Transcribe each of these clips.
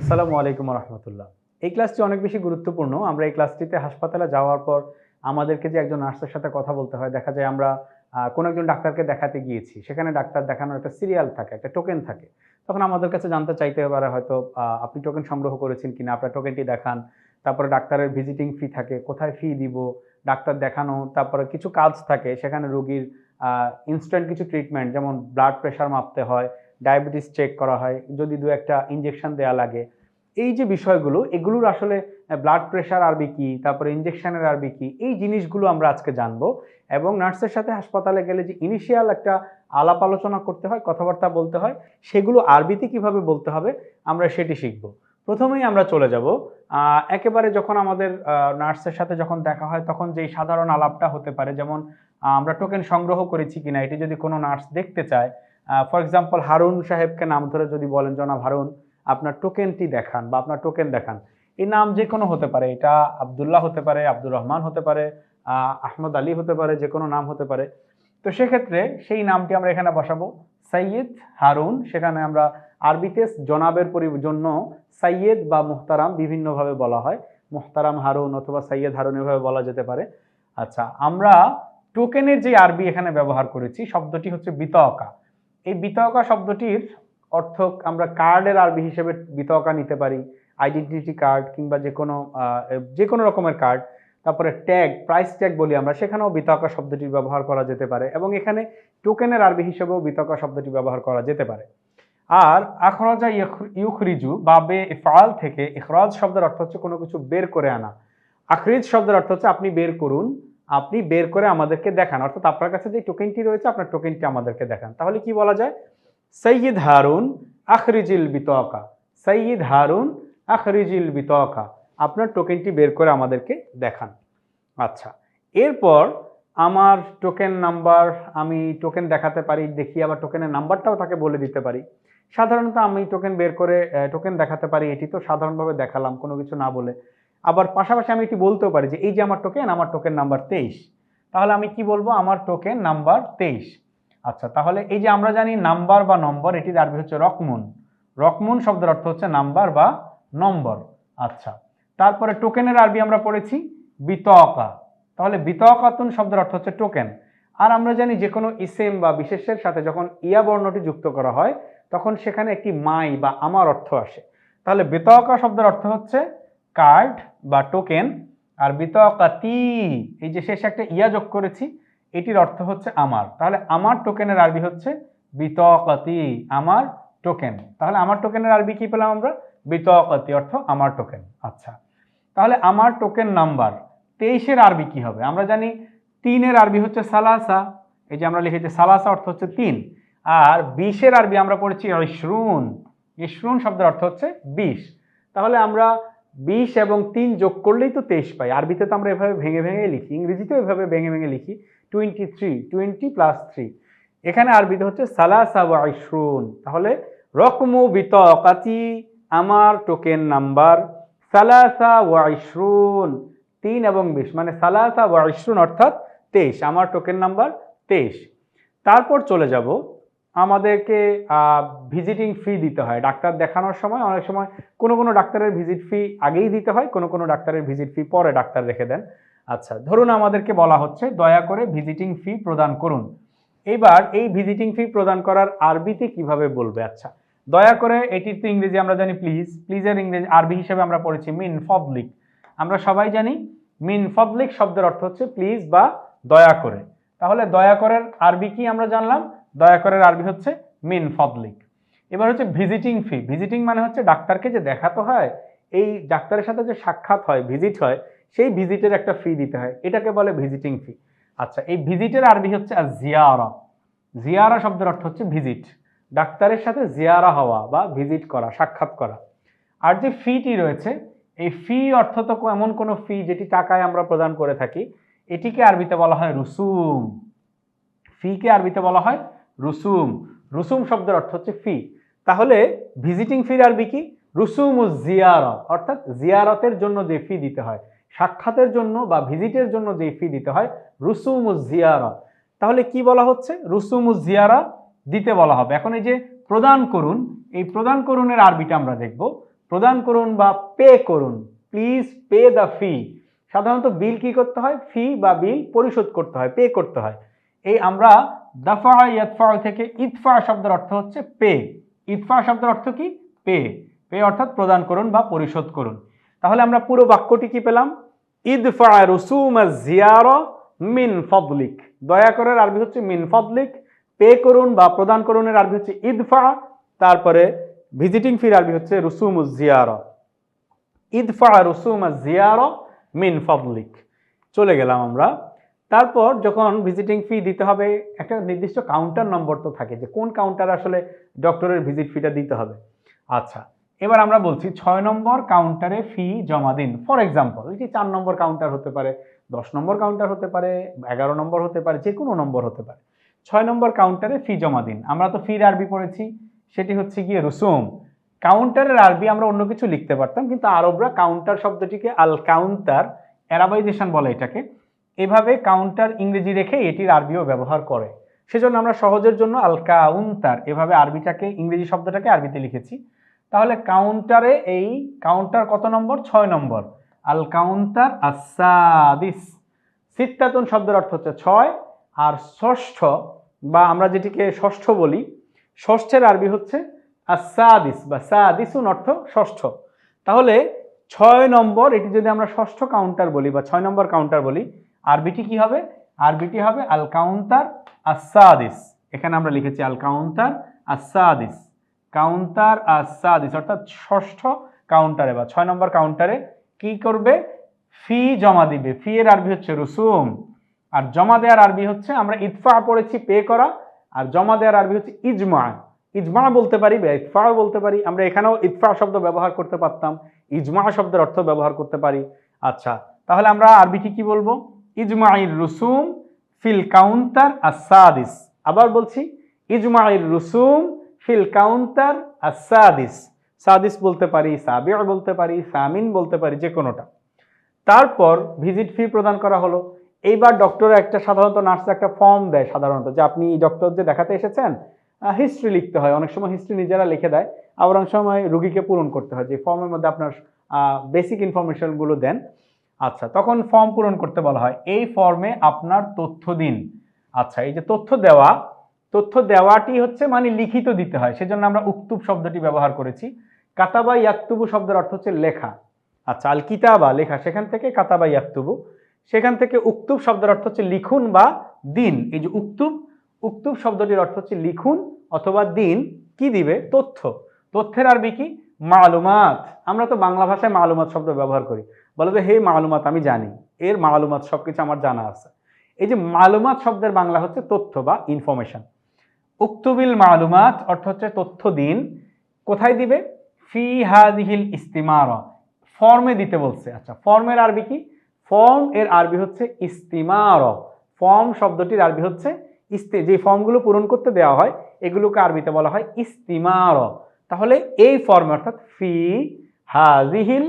আসসালামু আলাইকুম রহমতুল্লাহ। এই ক্লাসটি অনেক বেশি গুরুত্বপূর্ণ। আমরা এই ক্লাসটিতে হাসপাতালে যাওয়ার পর আমাদেরকে যে একজন নার্সের সাথে কথা বলতে হয়, দেখা যায় আমরা কোনো একজন ডাক্তারকে দেখাতে গিয়েছি। সেখানে ডাক্তার দেখানোর একটা সিরিয়াল থাকে, একটা টোকেন থাকে। তখন আমাদের কাছে জানতে চাইতে পারে হয়তো আপনি টোকেন সংগ্রহ করেছেন কিনা, আপনার টোকেনটি দেখান। তারপরে ডাক্তারের ভিজিটিং ফি থাকে, কোথায় ফি দিব, ডাক্তার দেখানো, তারপরে কিছু কাজ থাকে সেখানে রোগীর ইনস্ট্যান্ট কিছু ট্রিটমেন্ট, যেমন ব্লাড প্রেশার মাপতে হয়, ডায়াবেটিস চেক করা হয়, যদি দু একটা ইনজেকশন দেওয়া লাগে। এই যে বিষয়গুলো, এগুলোর আসলে ব্লাড প্রেশার আরবি কি, তারপরে ইনজেকশনের আরবি কি, এই জিনিসগুলো আমরা আজকে জানবো। এবং নার্সের সাথে হাসপাতালে গেলে যে ইনিশিয়াল একটা আলাপ আলোচনা করতে হয়, কথাবার্তা বলতে হয়, সেগুলো আরবিতে কিভাবে বলতে হবে আমরা সেটি শিখব। প্রথমেই আমরা চলে যাব একেবারে যখন আমাদের নার্সের সাথে যখন দেখা হয় তখন যেই সাধারণ আলাপটা হতে পারে, যেমন আমরা টোকেন সংগ্রহ করেছি কিনা এটি যদি কোনো নার্স দেখতে চায়। ফর এক্সাম্পল হারুন সাহেবকে নাম ধরে যদি বলেন, জনাব হারুন আপনার টোকেনটি দেখান বা আপনার টোকেন দেখান, এই নাম যে কোনো হতে পারে, এটা আব্দুল্লাহ হতে পারে, আব্দুর রহমান হতে পারে, আহমদ আলী হতে পারে, যে কোনো নাম হতে পারে। তো সেক্ষেত্রে সেই নামটি আমরা এখানে বসাবো সৈয়দ হারুন। সেখানে আমরা আরবিতে জনাবের জন্য সৈয়দ বা মুহতারাম বিভিন্নভাবে বলা হয়, মুহতারাম হারুন অথবা সৈয়দ হারুন এভাবে বলা যেতে পারে। আচ্ছা, আমরা টোকেনের যে আরবি এখানে ব্যবহার করেছি শব্দটি হচ্ছে বিতকা। এই বিতকা শব্দটির অর্থ আমরা কার্ডের আরবি হিসেবে বিতকা নিতে পারি, আইডেন্টিটি কার্ড কিংবা যে কোনো রকমের কার্ড। তারপরে ট্যাগ, প্রাইস ট্যাগ বলি আমরা, সেখানেও বিতকা শব্দটি ব্যবহার করা যেতে পারে এবং এখানে টোকেনের আরবি হিসেবেও বিতকা শব্দটি ব্যবহার করা যেতে পারে। আর আখরাজা ইউখরিজু বাবে ইফআল থেকে ইখরাজ শব্দের অর্থ হচ্ছে কোনো কিছু বের করে আনা। আখরিজ শব্দের অর্থ হচ্ছে আপনি বের করুন, আপনি বের করে আমাদেরকে দেখান, অর্থাৎ আপনার কাছে যে টোকেনটি রয়েছে আপনার টোকেনটি আমাদেরকে দেখান। তাহলে কি বলা যায়? সৈয়দ হারুন আখরিজিল বিতকা, সৈয়দ হারুন আখরিজিল বিতকা, আপনার টোকেনটি বের করে আমাদেরকে দেখান। আচ্ছা, এরপর আমার টোকেন নাম্বার, আমি টোকেন দেখাতে পারি, দেখি আবার টোকেনের নাম্বারটাও তাকে বলে দিতে পারি। সাধারণত আমি টোকেন বের করে টোকেন দেখাতে পারি, এটি তো সাধারণভাবে দেখালাম কোনো কিছু না বলে। আবার পাশাপাশি আমি এটি বলতেও পারি যে এই যে আমার টোকেন নাম্বার 23। তাহলে আমি কি বলবো? আমার টোকেন নাম্বার 23। আচ্ছা, তাহলে এই যে আমরা জানি নাম্বার বা নম্বর, এটির আরবি হচ্ছে রকমুন। রকমুন শব্দের অর্থ হচ্ছে নাম্বার বা নম্বর। আচ্ছা, তারপরে টোকেনের আরবি আমরা পড়েছি বিতকা। তাহলে বিতকাতুন শব্দের অর্থ হচ্ছে টোকেন। আর আমরা জানি যে কোনো ইসেম বা বিশেষের সাথে যখন ইয়া বর্ণটি যুক্ত করা হয় তখন সেখানে একটি মাই বা আমার অর্থ আসে। তাহলে বিতকা শব্দের অর্থ হচ্ছে কার্ড বা টোকেন। আর বিতকাতি, এই যে শেষে একটা ইয়া যোগ করেছি, এটির অর্থ হচ্ছে আমার। তাহলে আমার টোকেনের আরবি হচ্ছে বিতকাতি, আমার টোকেন। তাহলে আমার টোকেনের আরবি কি পেলাম আমরা? বিতকাতি, অর্থ আমার টোকেন। আচ্ছা, তাহলে আমার টোকেন নাম্বার 23-এর আরবি কি হবে? আমরা জানি 3-এর আরবি হচ্ছে সালাসা, এই যে আমরা লিখেছি সালাসা অর্থ হচ্ছে 3। আর 20-এর আরবি আমরা পড়েছি ইশরুন। ইশরুন শব্দের অর্থ হচ্ছে 20। তাহলে আমরা 20 এবং 3 যোগ করলেই তো 23 পাই। আরবিতে তো আমরা এভাবে ভেঙে ভেঙে লিখি, ইংরেজিতেও এভাবে ভেঙে ভেঙে লিখি 23, 20 প্লাস 3। এখানে আরবিতে হচ্ছে সালাসা ওয়া ইশরুন। তাহলে রকমু বিতকাতি, আমার টোকেন নাম্বার, সালাসা ওয়া ইশরুন, 3 এবং 20, মানে সালাসা ওয়া ইশরুন অর্থাৎ 23, আমার টোকেন নাম্বার 23। তারপর চলে যাব, আমাদেরকে ভিজিটিং ফি দিতে হয় ডাক্তার দেখানোর সময়। অনেক সময় কোনো ডাক্তারের ভিজিট ফি আগেই দিতে হয়, কোনো ডাক্তারের ভিজিট ফি পরে ডাক্তার রেখে দেন। আচ্ছা, ধরুন আমাদেরকে বলা হচ্ছে দয়া করে ভিজিটিং ফি প্রদান করুন। এবার এই ভিজিটিং ফি প্রদান করার আরবিতে কিভাবে বলবে? আচ্ছা, দয়া করে, এটির তো ইংরেজি আমরা জানি প্লিজ। প্লিজের ইংরেজি আরবি হিসেবে আমরা পড়েছি মিন ফদলিক। আমরা সবাই জানি মিন ফদলিক শব্দের অর্থ হচ্ছে প্লিজ বা দয়া করে। তাহলে দয়া করের আরবি কি আমরা জানলাম? দয়া করের আরবি হচ্ছে মিন ফদলিক। এবার হচ্ছে ভিজিটিং ফি। ভিজিটিং মানে হচ্ছে ডাক্তারকে যে দেখাতে হয়, এই ডাক্তারের সাথে যে সাক্ষাৎ হয়, ভিজিট হয়, সেই ভিজিটের একটা ফি দিতে হয়, এটাকে বলে ভিজিটিং ফি। আচ্ছা, এই ভিজিটের আরবি হচ্ছে জিয়ারা। জিয়ারা শব্দের অর্থ হচ্ছে ভিজিট, ডাক্তারের সাথে জিয়ারা হওয়া বা ভিজিট করা, সাক্ষাৎ করা। আর যে ফিটি রয়েছে, এই ফি অর্থ তো এমন কোনো ফি যেটি টাকায় আমরা প্রদান করে থাকি, এটিকে আরবিতে বলা হয় রুসুম। ফিকে আরবিতে বলা হয় রুসুম। রুসুম শব্দের অর্থ হচ্ছে ফি। তাহলে ভিজিটিং ফির আরবি কি? রুসুমুজ জিয়ারা, অর্থাৎ জিয়ারতের জন্য যে ফি দিতে হয়, সাক্ষাতের জন্য বা ভিজিটের জন্য যে ফি দিতে হয়, রুসুমুজ জিয়ারা। তাহলে কি বলা হচ্ছে? রুসুমুজ জিয়ারা দিতে বলা হবে। এখন এই যে প্রদান করুন, এই প্রদান করুনের আরবিটা আমরা দেখব। প্রদান করুন বা পে করুন, প্লিজ পে দ্য ফি। সাধারণত বিল কি করতে হয়, ফি বা বিল পরিশোধ করতে হয়, পে করতে হয়। এই আমরা দাফা ইয়াদফা থেকে ইদফা শব্দের অর্থ হচ্ছে পে। ইদফা শব্দের অর্থ কি, পে। পে অর্থাৎ প্রদান করুন বা পরিশোধ করুন। তাহলে আমরা পুরো বাক্যটি কি পেলাম, ইদফা রুসুমাজ জিয়ারা মিন ফাদলিক। দয়া করে আরবি হচ্ছে মিন ফাদলিক, পে করুন বা প্রদান করুনের আরবি হচ্ছে ইদফা, তারপরে ভিজিটিং ফির আরবি হচ্ছে রুসুমুজ জিয়ারা। ইদফা রুসুমাজ জিয়ারা মিন ফাদলিক। চলে গেলাম আমরা। তারপর যখন ভিজিটিং ফি দিতে হবে, একটা নির্দিষ্ট কাউন্টার নম্বর তো থাকে যে কোন কাউন্টার আসলে ডক্টরের ভিজিট ফিটা দিতে হবে। আচ্ছা, এবার আমরা বলছি 6 নম্বর কাউন্টারে ফি জমা দিন। ফর এক্সাম্পল, এই যে 4 নম্বর কাউন্টার হতে পারে, 10 নম্বর কাউন্টার হতে পারে, 11 নম্বর হতে পারে, যে কোনো নম্বর হতে পারে। 6 নম্বর কাউন্টারে ফি জমা দিন। আমরা তো ফির আরবি পড়েছি, সেটি হচ্ছে গিয়ে রুসুম। কাউন্টারের আরবি আমরা অন্য কিছু লিখতে পারতাম, কিন্তু আরবরা কাউন্টার শব্দটিকে আল কাউন্টার, অ্যারাবাইজেশন বলে এটাকে, এভাবে কাউন্টার ইংরেজি রেখে এটির আরবিও ব্যবহার করে। সেজন্য আমরা সহজের জন্য আল কাউন্টার এভাবে আরবিটাকে, ইংরেজি শব্দটাকে আরবিতে লিখেছি। তাহলে কাউন্টারে, এই কাউন্টার কত নম্বর, 6 নম্বর। আল কাউন্টার আসাদিস। সিত্তাতুন শব্দের অর্থ হচ্ছে 6, আর ষষ্ঠ বা আমরা যেটিকে ষষ্ঠ বলি, ষষ্ঠের আরবি হচ্ছে আসাদিস বা সাদিসুন অর্থ ষষ্ঠ। তাহলে 6 নম্বর, এটি যদি আমরা ষষ্ঠ কাউন্টার বলি বা 6 নম্বর কাউন্টার বলি, আরবিটি কি হবে, আরবিটি হবে আল কাউন্টার আসাদিস। এখানে আমরা লিখেছি আল কাউন্টার আসাদিস, কাউন্টার আসাদিস অর্থাৎ ষষ্ঠ কাউন্টারে বা 6 নম্বর কাউন্টারে কি করবে, ফি জমা দিবে। ফি এর আরবি হচ্ছে রুসুম, আর জমা দেওয়ার আরবি হচ্ছে, আমরা ইদফা পড়েছি পে করা, আর জমা দেওয়ার আরবি হচ্ছে ইজমা। ইজমা বলতে পারি বা ইদফাও বলতে পারি, আমরা এখানেও ইদফা শব্দ ব্যবহার করতে পারতাম, ইজমা শব্দের অর্থ ব্যবহার করতে পারি। আচ্ছা, তাহলে আমরা আরবিটি কি বলবো, ইজমাইর রুসুম ফিল কাউন্টার আসাদিস। আবার বলছি, ইজমাইর রুসুম ফিল কাউন্টার আসাদিস। সাদিস বলতে পারি, সাবিয়া বলতে পারি, সামিন বলতে পারি, যে কোনোটা। তারপর ভিজিট ফি প্রদান করা হলো। এইবার ডক্টর একটা, সাধারণত নার্স একটা ফর্ম দেয় সাধারণত, যে আপনি ডক্টর যে দেখাতে এসেছেন, হিস্ট্রি লিখতে হয়। অনেক সময় হিস্ট্রি নিজেরা লিখে দেয়, আবার অনেক সময় রুগীকে পূরণ করতে হয়, যে ফর্মের মধ্যে আপনার বেসিক ইনফরমেশনগুলো দেন। আচ্ছা, তখন ফর্ম পূরণ করতে বলা হয়, এই ফর্মে আপনার তথ্য দিন। আচ্ছা, এই যে তথ্য দেওয়া, তথ্য দেওয়াটি হচ্ছে মানে লিখিত দিতে হয়, সেজন্য আমরা উক্তুব শব্দটি ব্যবহার করেছি। কাতাবা ইয়াকতুবু শব্দের অর্থ হচ্ছে লেখা। আচ্ছা, আল কিতাবা লেখা, সেখান থেকে কাতাবা ইয়াকতুবু, সেখান থেকে উক্তুব শব্দের অর্থ হচ্ছে লিখুন বা দিন। এই যে উক্তুব, উক্তুব শব্দটির অর্থ হচ্ছে লিখুন অথবা দিন। কি দিবে, তথ্য। তথ্যের আরবি কি, মালুমাত। আমরা তো বাংলা ভাষায় মালুমাত শব্দ ব্যবহার করি, বলে যে হে মালুমাত, আমি জানি, এর মালুমাত, সবকিছু আমার জানা আছে। এই যে মালুমাত শব্দের বাংলা হচ্ছে তথ্য বা ইনফরমেশন। উক্তুবিল মালুমাত অর্থ হচ্ছে তথ্য দিন। কোথায় দিবে, ফি হাদিহিল ইস্তিমারা, ফর্মে দিতে বলছে। আচ্ছা, ফর্মের আরবি কি, ফর্ম এর আরবি হচ্ছে ইস্তিমার। ফর্ম শব্দটির আরবি হচ্ছে যে ফর্মগুলো পূরণ করতে দেওয়া হয়, এগুলোকে আরবিতে বলা হয় ইস্তিমার। তাহলে এই ফর্মে অর্থাৎ ফি হাদিহিল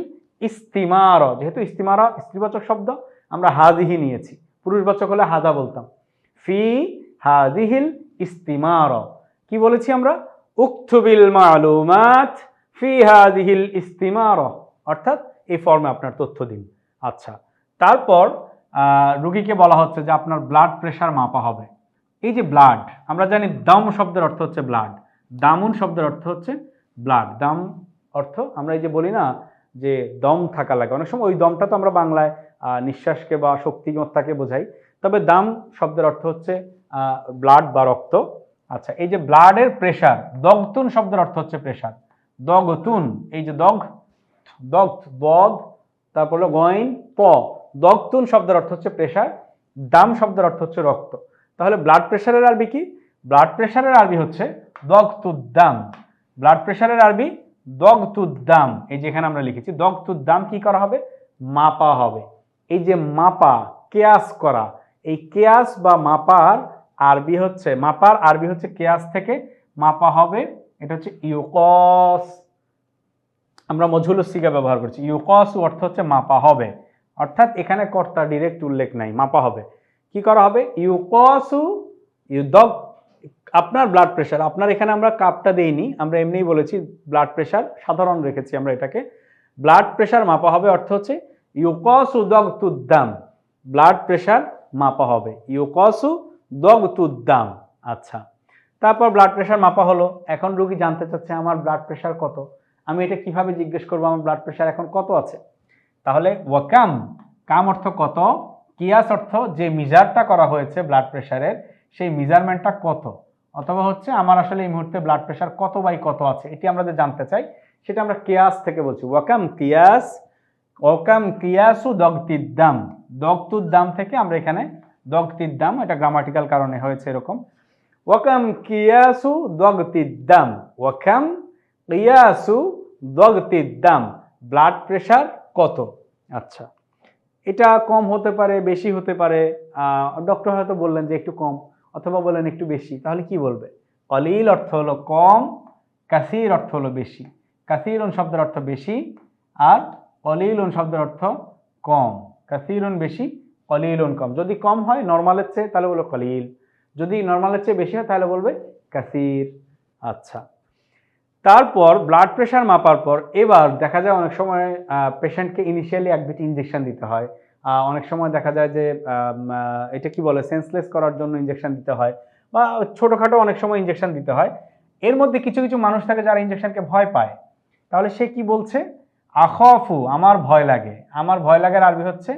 ইস্তিমার, যেহেতু ইস্তিমারা স্ত্রীবাচক শব্দ, আমরা হাদিহি নিয়েছি, পুরুষবাচক হলে হাদা বলতাম। ফি হাদিহিল ইস্তিমার, কি বলেছি আমরা, উক্তুবিল মালুমাত ফি হাদিহিল ইস্তিমার, অর্থাৎ এই ফর্মে আপনার তথ্য দিন। আচ্ছা, তারপর রোগীকে বলা হচ্ছে যে আপনার ব্লাড প্রেশার মাপা হবে। এই যে ব্লাড, আমরা জানি দম শব্দের অর্থ হচ্ছে ব্লাড, দামুন শব্দের অর্থ হচ্ছে ব্লাড। দাম অর্থ, আমরা এই যে বলি না যে দম থাকা লাগে, অনেক সময় ওই দমটা তো আমরা বাংলায় নিঃশ্বাসকে বা শক্তিমত্তাকে বোঝাই, তবে দাম শব্দের অর্থ হচ্ছে ব্লাড বা রক্ত। আচ্ছা, এই যে ব্লাডের প্রেশার, দগতুন শব্দের অর্থ হচ্ছে প্রেশার, দগতুন, এই যে দগ, দগ, বদ, তারপর হলো গইন, প, দগতুন শব্দের অর্থ হচ্ছে প্রেশার, দাম শব্দের অর্থ হচ্ছে রক্ত। তাহলে ব্লাড প্রেশারের আরবি কি, ব্লাড প্রেশারের আরবি হচ্ছে দগতুদ্দাম। ব্লাড প্রেশারের আরবি দগতুদ্দাম। এই যেখানে আমরা লিখেছি দগতুদ্দাম, কি করা হবে, মাপা হবে। এই যে মাপা, কেয়াস করা, এই কেয়াস বা মাপার আরবি হচ্ছে, মাপার আরবি হচ্ছে কেয়াস থেকে মাপা হবে, এটা হচ্ছে ইউকস। আমরা মজহুলুস সিগা ব্যবহার করছি, ইউকস অর্থ হচ্ছে মাপা হবে, অর্থাৎ এখানে কর্তা ডিরেক্ট উল্লেখ নাই, মাপা হবে। কি করা হবে, ইউকসু, ইউদগ, আপনার ব্লাড প্রেশার, আপনার এখানে আমরা কাপটা দেইনি, আমরা এমনিই বলেছি ব্লাড প্রেশার সাধারণ রেখেছি আমরা এটাকে। ব্লাড প্রেশার মাপা হবে অর্থ হচ্ছে ইউকসু দগতুদ্দাম, ব্লাড প্রেশার মাপা হবে ইউকসু দগতুদ্দাম। আচ্ছা, তারপর ব্লাড প্রেশার মাপা হলো। এখন রোগী জানতে চাচ্ছে আমার ব্লাড প্রেশার কত, আমি এটা কিভাবে জিজ্ঞেস করবো আমার ব্লাড প্রেশার এখন কত আছে? তাহলে ওয়াকাম, কাম অর্থ কত, কিয়াস অর্থ যে মিজারটা করা হয়েছে ব্লাড প্রেশারের সেই মেজারমেন্টটা কত, অথবা হচ্ছে আমার আসলে এই মুহূর্তে ব্লাড প্রেশার কত বাই কত আছে এটি আমরা যে জানতে চাই সেটা আমরা কিয়াস থেকে বলছি। ওয়াকাম কিয়াস, ওয়াকাম কিয়াসু দগতিদ্দাম, দগতুদ্দাম থেকে আমরা এখানে দগতিদ্দাম, এটা গ্রামাটিক্যাল কারণে হয়েছে এরকম। ওয়াকাম কিয়াসু দগতিদ্দাম, ওয়াকাম কিয়াসু দগতিদ্দাম, ব্লাড প্রেশার কত। আচ্ছা, এটা কম হতে পারে, বেশি হতে পারে। ডক্টর হয়তো বললেন যে একটু কম, অথবা বললেন একটু বেশি, তাহলে কি বলবে? কলিল অর্থ হলো কম, কাসির অর্থ হলো বেশি। কাসিরুন শব্দের অর্থ বেশি, আর কলিলুন শব্দের অর্থ কম। কাসিরুন বেশি, কলিলুন কম। যদি কম হয় নর্মালের চেয়ে তাহলে বলবো কলিল, যদি নর্মালের চেয়ে বেশি হয় তাহলে বলবে কাসির। আচ্ছা, তারপর ব্লাড প্রেশার মাপার পর এবার দেখা যায় অনেক সময় পেশেন্টকে ইনিশিয়ালি এক দুটি ইঞ্জেকশন দিতে হয়। অনেক সময় দেখা যায় যে এটা কি বলে, সেন্সলেস করার জন্য ইঞ্জেকশন দিতে হয়, বা ছোটোখাটো অনেক সময় ইঞ্জেকশন দিতে হয়। এর মধ্যে কিছু কিছু মানুষ থাকে যারা ইঞ্জেকশনকে ভয় পায়, তাহলে সে কি বলছে? আখফু, আমার ভয় লাগে। আমার ভয় লাগার আরবি হচ্ছে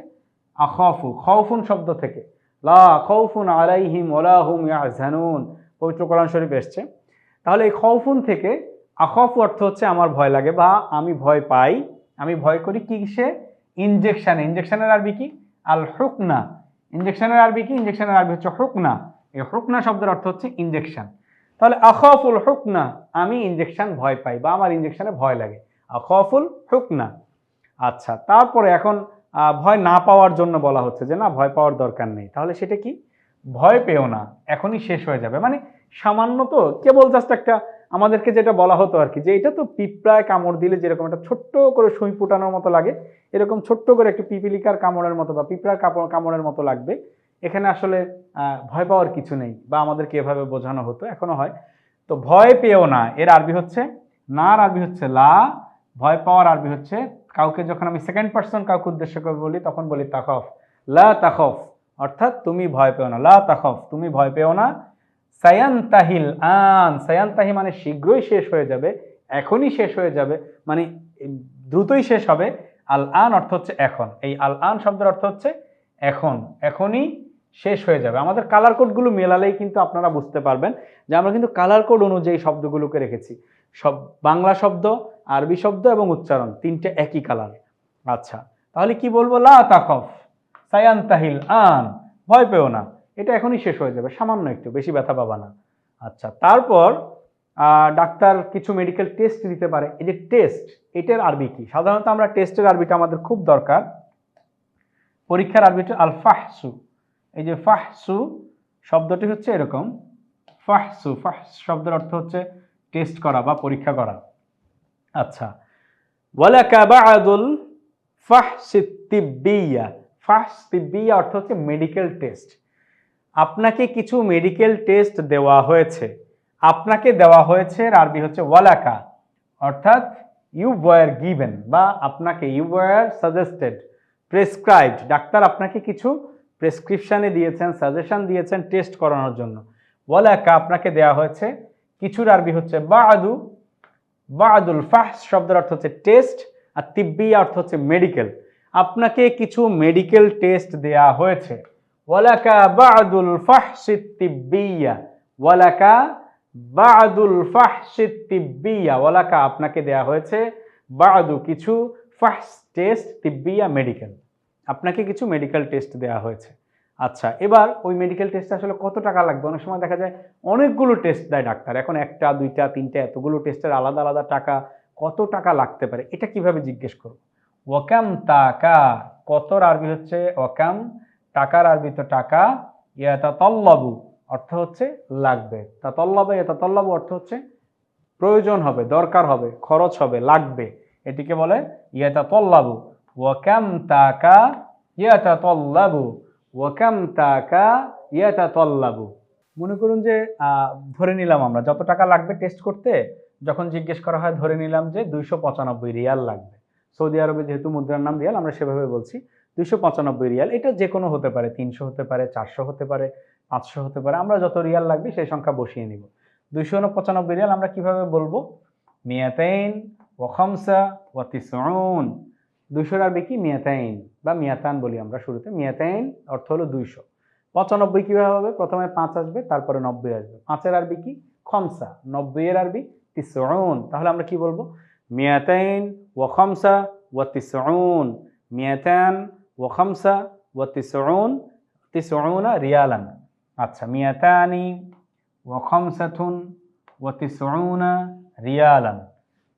আখফু, খৌফুন শব্দ থেকে, লা খৌফুন আলাইহিম ওয়ালা হুম ইয়াহজানুন, পবিত্র কোরআন শরীফ এসছে। তাহলে এই খৌফুন থেকে আখফ অর্থ হচ্ছে আমার ভয় লাগে বা আমি ভয় পাই, আমি ভয় করি কিসে? ইনজেকশনে। ইনজেকশনের আরবি কি? আল হুকনা। ইনজেকশনের আরবি কি? ইনজেকশনের আরবি হচ্ছে হুকনা। এই হুকনা শব্দের অর্থ হচ্ছে ইনজেকশন। তাহলে আখফুল হুকনা, আমি ইনজেকশন ভয় পাই বা আমার ইনজেকশনে ভয় লাগে, আখফুল হুকনা। আচ্ছা, তারপরে এখন ভয় না পাওয়ার জন্য বলা হচ্ছে যে না, ভয় পাওয়ার দরকার নেই। তাহলে সেটা কি? ভয় পেও না, এখনই শেষ হয়ে যাবে। মানে সামান্য তো, কেবল জাস্ট একটা আমাদেরকে যেটা বলা হতো আর কি, যে এটা তো পিঁপড়ায় কামড় দিলে যেরকম একটা ছোট্ট করে সুই ফুটানোর মতো লাগে, এরকম ছোট্ট করে একটি পিপিলিকার কামড়ের মতো বা পিঁপড়ার কামড়ের মতো লাগবে। এখানে আসলে ভয় পাওয়ার কিছু নেই, বা আমাদেরকে এভাবে বোঝানো হতো, এখনো হয়। তো ভয় পেও না এর আরবি হচ্ছে, নার আরবি হচ্ছে লা, ভয় পাওয়ার আরবি হচ্ছে, কাউকে যখন আমি সেকেন্ড পার্সন কাউকে উদ্দেশ্য করে বলি তখন বলি তাখফ, লা তাখফ, অর্থাৎ তুমি ভয় পেও না, লা তাখফ, তুমি ভয় পেও না। সায়ান্তাহিল আন, সায়ান্তাহি মানে শীঘ্রই শেষ হয়ে যাবে, এখনই শেষ হয়ে যাবে, মানে দ্রুতই শেষ হবে। আল আন অর্থ হচ্ছে এখন, এই আল আন শব্দের অর্থ হচ্ছে এখন, এখনই শেষ হয়ে যাবে। আমাদের কালার কোডগুলো মেলালেই কিন্তু আপনারা বুঝতে পারবেন যে আমরা কিন্তু কালার কোড অনুযায়ী শব্দগুলোকে রেখেছি। সব বাংলা শব্দ, আরবি শব্দ এবং উচ্চারণ তিনটে একই কালার। আচ্ছা, তাহলে কি বলবো? লা তাখফ সায়ান্তাহিল আন, ভয় পেও না, এটা এখনই শেষ হয়ে যাবে, সামান্য একটু, বেশি ব্যথা পাবা না। আচ্ছা, তারপর ডাক্তার কিছু মেডিকেল টেস্ট দিতে পারে। এই যে টেস্ট, এটার আরবি কি? সাধারণত আমরা টেস্টের আরবিটা আমাদের খুব দরকার। পরীক্ষার আরবিটা আল ফাহসু। এই যে ফাহসু শব্দটি হচ্ছে এরকম, ফাহসু, ফাহস শব্দের অর্থ হচ্ছে টেস্ট করা বা পরীক্ষা করা। আচ্ছা, ওয়ালাকা বা'দুল ফাহসিত তিব্বিয়া, ফাহস তিব্বিয়া অর্থ হচ্ছে মেডিকেল টেস্ট। আপনাকে কিছু মেডিকেল টেস্ট দেওয়া হয়েছে, আপনাকে দেওয়া হয়েছে আরবি হচ্ছে ওয়ালাকা, অর্থাৎ ইউ ওয়ার গিভেন, বা আপনাকে you were suggested, prescribed, doctor আপনাকে কিছু প্রেসক্রিপশানে দিয়েছেন, সাজেশন দিয়েছেন টেস্ট করানোর জন্য। ওয়ালাকা আপনাকে দেওয়া হয়েছে, কিছুর আরবি হচ্ছে বাদু, বাদুল ফাহস শব্দের অর্থ হচ্ছে টেস্ট, আর তিব্বিয়া অর্থ হচ্ছে মেডিকেল। আপনাকে কিছু মেডিকেল টেস্ট দেয়া হয়েছে। ওয়ালাকা বাদুল ফাহসিত তিব্বিয়া, ওয়ালাকা বাদুল ফাহসিত তিব্বিয়া, ওয়ালাকা আপনাকে দেয়া হয়েছে, বাদু কিছু, ফাহস টেস্ট, তিব্বিয়া মেডিকেল, আপনাকে কিছু মেডিকেল টেস্ট দেয়া হয়েছে। আচ্ছা, এবার ওই মেডিকেল টেস্টে আসলে কত টাকা লাগবে? অনেক সময় দেখা যায় অনেকগুলো টেস্ট দেয় ডাক্তার, এখন একটা দুইটা তিনটা এতগুলো টেস্টের আলাদা আলাদা টাকা, কত টাকা লাগতে পারে, এটা কিভাবে জিজ্ঞেস করব? ওয়াকাম টাকা, কতর আরবি হচ্ছে ওয়াকাম, টাকার আরবি তো টাকা। ইয়াতাতাল্লাবু অর্থ হচ্ছে লাগবে, তাতাল্লাবা ইয়াতাতাল্লাবু অর্থ হচ্ছে প্রয়োজন হবে, দরকার হবে, খরচ হবে, লাগবে, এটিকে বলে ইয়াতাতাল্লাবু। ওয়াকাম টাকা ইয়াতাতাল্লাবু, ওয়াকাম টাকা ইয়াতাতাল্লাবু। মনে করুন যে ধরে নিলাম আমরা যত টাকা লাগবে টেস্ট করতে, যখন জিজ্ঞেস করা হয় ধরে নিলাম যে 295 রিয়াল লাগবে। সৌদি আরবে যেহেতু মুদ্রার নাম রিয়াল, আমরা সেভাবে বলছি 295 রিয়াল। এটা যে কোনো হতে পারে, 300 হতে পারে, 400 হতে পারে, 500 হতে পারে, আমরা যত রিয়াল লাগবে সেই সংখ্যা বসিয়ে নিব। 295 রিয়াল আমরা কিভাবে বলবো? মিয়াতাইন ওয়া খামসা ওয়া তিসউন। 200 আরবি কি? মিয়াতাইন বা মিয়াতান বলি আমরা শুরুতে। মিয়াতাইন অর্থ হলো 200। 95 কিভাবে হবে? প্রথমে 5 আসবে, তারপরে 90 আসবে। 5-এর আরবি কি? খমসা। 90-এর আরবি তিসউন। তাহলে আমরা কি বলবো? মিয়াতাইন ওয়া খামসা ওয়া তিসউন। মিয়াতান ওয়া খামসা ওয়া তিসউন। তিসউনা রিয়ালান। আচ্ছা, মিয়াতানি ওয়া খামসাতুন ওয়া তিসউনা রিয়ালান।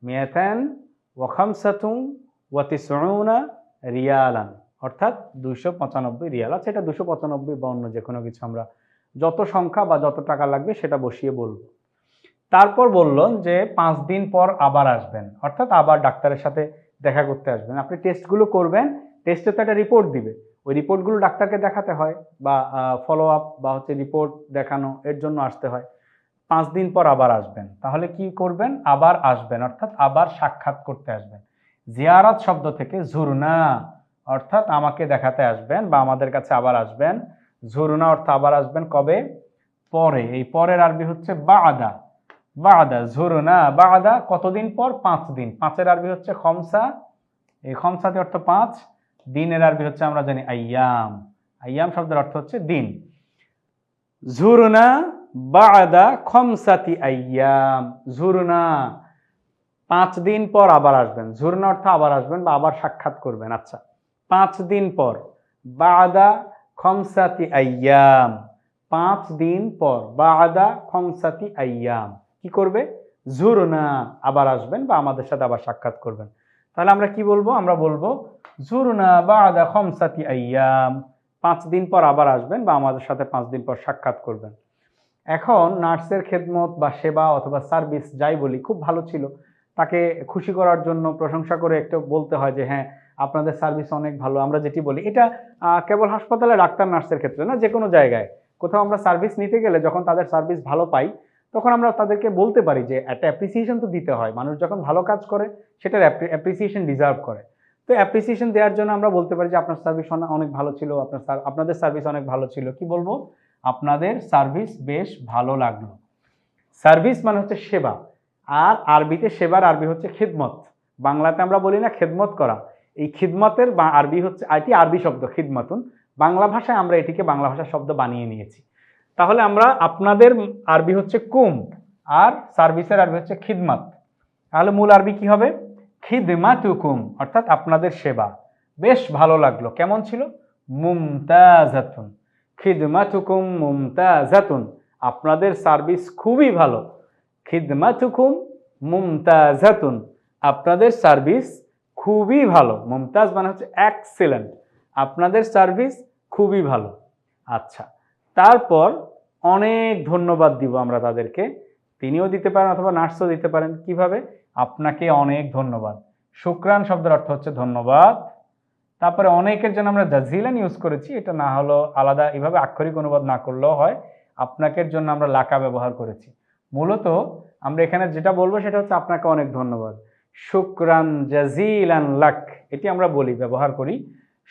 মিয়াতান ওয়া খামসাতুন ওয়া তিসউনা রিয়ালান, অর্থাৎ 295 রিয়াল। আচ্ছা, এটা 295 বা অন্য যে কোনো কিছু, আমরা যত সংখ্যা বা যত টাকা লাগবে সেটা বসিয়ে বলবো। তারপর বললেন যে 5 দিন পর আবার আসবেন, অর্থাৎ আবার ডাক্তারের সাথে দেখা করতে আসবেন। আপনি টেস্টগুলো করবেন, টেস্টে তো একটা রিপোর্ট দিবে, ওই রিপোর্টগুলো ডাক্তারকে দেখাতে হয় বা ফলো আপ বা রিপোর্ট দেখানো এর জন্য আসতে হয়। 5 দিন পর আবার আসবেন। তাহলে কি করবেন? আবার আসবেন, অর্থাৎ আবার সাক্ষাৎ করতে আসবেন। জিয়ারাত শব্দ থেকে জুরনা, অর্থাৎ আমাকে দেখাতে আসবেন বা আমাদের কাছে আবার আসবেন। জুরনা অর্থ আবার আসবেন কবে? পরে। এই পরের আরবি হচ্ছে বাদা। বাদা জুরনা বাদা কতদিন পর? 5 দিন। 5-এর আরবি হচ্ছে খমসা। এই খমসাতে অর্থ 5। দিনের আরবি হচ্ছে আমরা জানি আইয়াম। আইয়াম শব্দের অর্থ হচ্ছে দিন। জুরনা বাদা খমসাতি আইয়াম। জুরনা 5 দিন পর আবার আসবেন। জুরনা অর্থ আবার আসবেন বা আবার সাক্ষাৎ করবেন। আচ্ছা, 5 দিন পর। বাদা খমসাতি আইয়াম। 5 দিন পর। বাদা খমসাতি আইয়াম কি করবে? জুরনা আবার আসবেন বা আমাদের সাথে আবার সাক্ষাৎ করবেন। তাহলে আমরা কি বলবো? আমরা বলবো জুরনা বাদা খমসাতি আইয়াম। 5 দিন পর আবার আসবেন বা আমাদের সাথে 5 দিন পর সাক্ষাৎ করবেন। এখন নার্সের খেদমত বা সেবা অথবা সার্ভিস যাই বলি, খুব ভালো ছিল। তাকে খুশি করার জন্য প্রশংসা করে একটু বলতে হয় যে হ্যাঁ, আপনাদের সার্ভিস অনেক ভালো। আমরা যেটি বলি এটা কেবল হাসপাতালে ডাক্তার নার্সের ক্ষেত্রে না, যে কোনো জায়গায় কোথাও আমরা সার্ভিস নিতে গেলে যখন তাদের সার্ভিস ভালো পাই, তখন আমরা তাদেরকে বলতে পারি যে একটা অ্যাপ্রিসিয়েশন তো দিতে হয়। মানুষ যখন ভালো কাজ করে সেটার অ্যাপ্রিসিয়েশন ডিজার্ভ করে। তো অ্যাপ্রিসিয়েশন দেওয়ার জন্য আমরা বলতে পারি যে আপনার সার্ভিস অনেক ভালো ছিল, আপনাদের সার্ভিস অনেক ভালো ছিল। কি বলবো? আপনাদের সার্ভিস বেশ ভালো লাগলো। সার্ভিস মানে হচ্ছে সেবা, আর আরবিতে সেবার আরবি হচ্ছে খিদমত। বাংলাতে আমরা বলি না খেদমত করা, এই খিদমতের আরবি হচ্ছে, এটি আরবি শব্দ খিদমতুন। বাংলা ভাষায় আমরা এটিকে বাংলা ভাষার শব্দ বানিয়ে নিয়েছি। তাহলে আমরা আপনাদের আরবি হচ্ছে কুম, আর সার্ভিসের আরবি হচ্ছে খিদমত। তাহলে মূল আরবি কি হবে? খিদমাতুকুম, অর্থাৎ আপনাদের সেবা বেশ ভালো লাগলো। কেমন ছিল? মুমতাজাতুন। খিদমাতুকুম মুমতাজাতুন, আপনাদের সার্ভিস খুবই ভালো। খিদমাতুকুম মুমতাজাতুন, আপনাদের সার্ভিস খুবই ভালো। মুমতাজ মানে হচ্ছে এক্সেলেন্ট, আপনাদের সার্ভিস খুবই ভালো। আচ্ছা, তারপর অনেক ধন্যবাদ দিব আমরা তাদেরকে। তিনিও দিতে পারেন অথবা নার্সও দিতে পারেন। কিভাবে? আপনাকে অনেক ধন্যবাদ। শুকরান শব্দের অর্থ হচ্ছে ধন্যবাদ। তারপরে অনেকের জন্য আমরা জাজিলান ইউজ করেছি, এটা না হলো আলাদা এভাবে আক্ষরিক অনুবাদ না করলেও হয়। আপনাকের জন্য আমরা লাকা ব্যবহার করেছি। মূলত আমরা এখানে যেটা বলবো সেটা হচ্ছে আপনাকে অনেক ধন্যবাদ। শুকরান জাজিলান লাক, এটি আমরা বলি, ব্যবহার করি।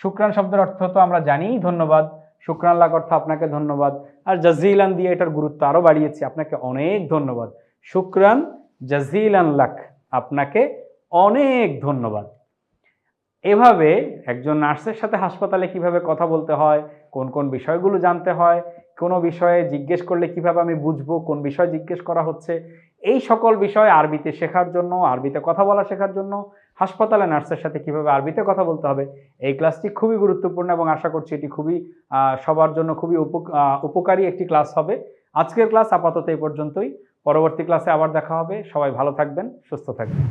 শুকরান শব্দের অর্থ তো আমরা জানি ধন্যবাদ, শুকরান লাক অর্থ আপনাকে ধন্যবাদ, আর জাজিলান দিয়ে এটার গুরুত্ব আরো বাড়িয়েছি, আপনাকে অনেক ধন্যবাদ। শুকরান জাজিলান লাক, আপনাকে অনেক ধন্যবাদ। এভাবে একজন নার্সের সাথে হাসপাতালে কিভাবে কথা বলতে হয়, কোন কোন বিষয়গুলো জানতে হয়, কোনো বিষয়ে জিজ্ঞেস করলে কিভাবে আমি বুঝবো কোন বিষয় জিজ্ঞেস করা হচ্ছে, এই সকল বিষয় আরবিতে শেখার জন্য, আরবিতে কথা বলা শেখার জন্য, হাসপাতালে নার্সের সাথে কিভাবে আরবিতে কথা বলতে হবে, এই ক্লাসটি খুবই গুরুত্বপূর্ণ এবং আশা করছি এটি খুবই সবার জন্য খুবই উপকারী একটি ক্লাস হবে। আজকের ক্লাস আপাতত এই পর্যন্তই। পরবর্তী ক্লাসে আবার দেখা হবে। সবাই ভালো থাকবেন, সুস্থ থাকবেন।